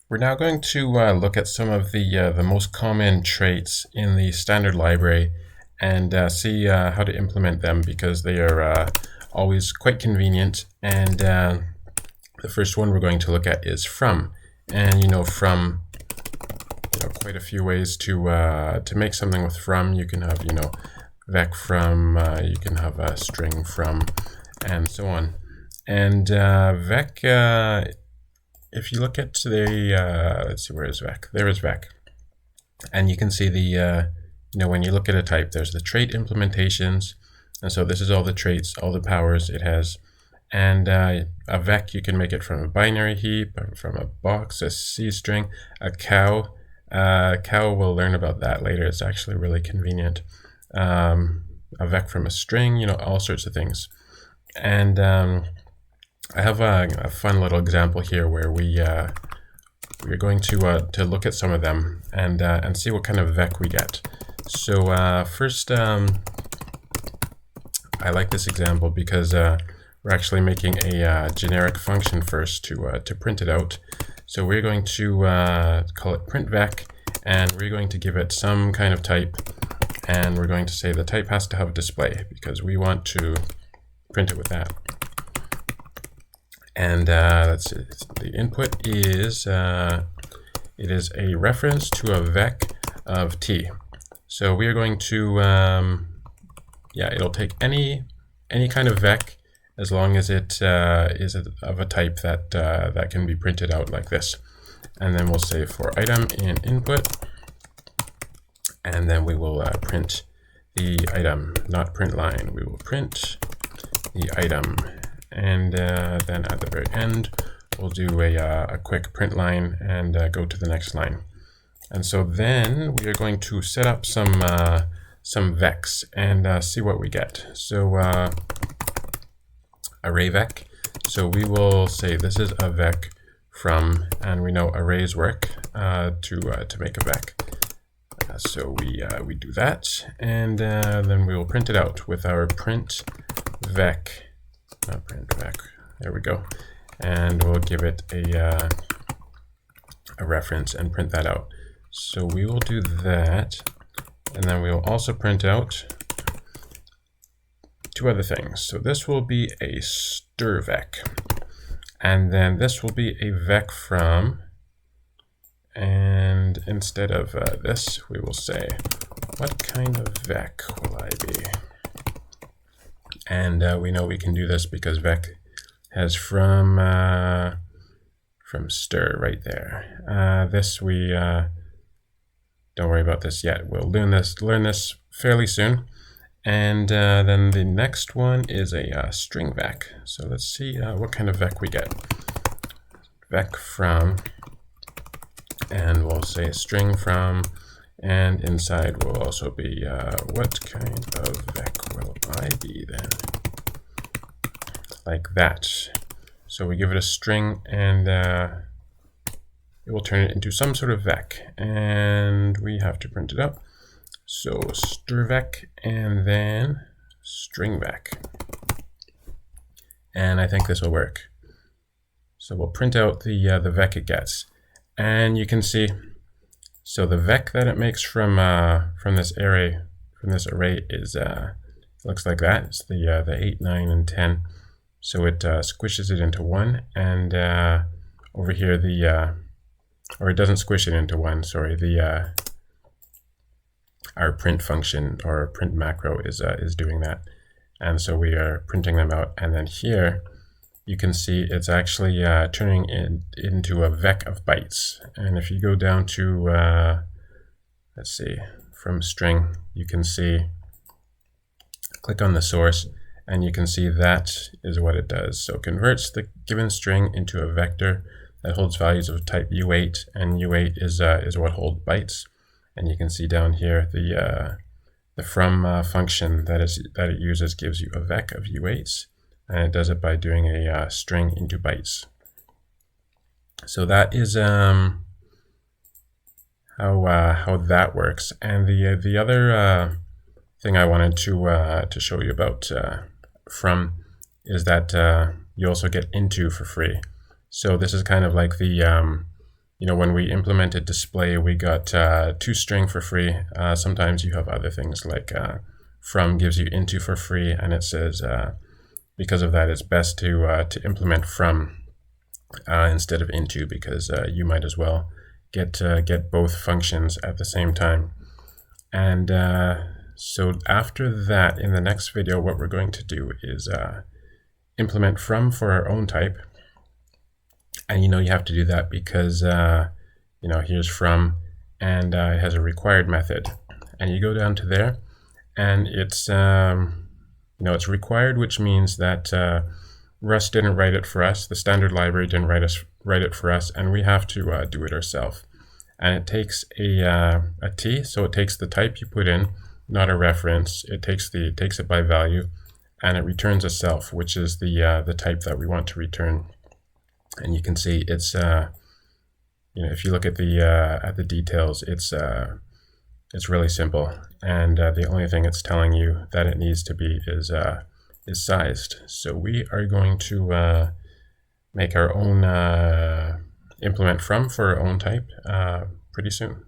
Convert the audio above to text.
We're now going to look at some of the most common traits in the standard library and see how to implement them, because they are always quite convenient. And the first one we're going to look at is from. And from, quite a few ways to make something with from. You can have vec from, you can have a string from, and so on. And vec, if you look at the, let's see, where is vec? There is vec. And you can see the, when you look at a type, there's the trait implementations. And so this is all the traits, all the powers it has. And a vec, you can make it from a binary heap, from a box, a C string, a cow. Cow, we'll learn about that later. It's actually really convenient. A vec from a string, all sorts of things. And I have a fun little example here where we're going to look at some of them and see what kind of vec we get. So first, I like this example because we're actually making a generic function first to print it out. So we're going to call it print vec, and we're going to give it some kind of type, and we're going to say the type has to have display because we want to print it with that. And let's see, the input is it is a reference to a vec of t. So we are going to it'll take any kind of vec as long as it is of a type that that can be printed out like this. And then we'll say for item in input, and then we will print the item, not print line. We will print the item. And then at the very end, we'll do a quick print line and go to the next line. And so then we are going to set up some vecs and see what we get. So array vec. So we will say this is a vec from, and we know arrays work to make a vec. So we do that, and then we will print it out with our print vec. Print vec. There we go. And we'll give it a reference and print that out. So we will do that, and then we will also print out two other things. So this will be a stir vec, and then this will be a vec from, and instead of this, we will say, what kind of vec will I be? And we know we can do this because vec has from stir right there. This we don't worry about this yet. We'll learn this fairly soon. And then the next one is a string vec. So let's see what kind of vec we get. Vec from, and we'll say string from, and inside will also be what kind of vec will I be then? Like that. So we give it a string, and it will turn it into some sort of vec, and we have to print it up. So stir vec and then string vec. And I think this will work. So we'll print out the vec it gets, and you can see. So the vec that it makes from this array is looks like that. It's the 8, 9, and 10. So it squishes it into 1, and over here or it doesn't squish it into 1. Sorry, our print function or print macro is doing that, and so we are printing them out. And then here you can see it's actually turning into a vec of bytes. And if you go down to, let's see, from string, you can see, click on the source, and you can see that is what it does. So it converts the given string into a vector that holds values of type U8, and U8 is what holds bytes. And you can see down here the from function that it uses gives you a vec of U8s. And it does it by doing a string into bytes. So that is how that works. And the other thing I wanted to show you about from is that you also get into for free. So this is kind of like the when we implemented display, we got toString for free. Sometimes you have other things like from gives you into for free, and it says because of that, it's best to implement from instead of into, because you might as well get both functions at the same time. And so after that, in the next video, what we're going to do is implement from for our own type. And you have to do that because here's from, and it has a required method. And you go down to there, and it's it's required, which means that Rust didn't write it for us. The standard library didn't write it for us, and we have to do it ourselves. And it takes a T, so it takes the type you put in, not a reference. It takes it by value, and it returns a self, which is the type that we want to return. And you can see it's if you look at the details, it's really simple, and the only thing it's telling you that it needs to be is sized. So we are going to make our own implement from for our own type pretty soon.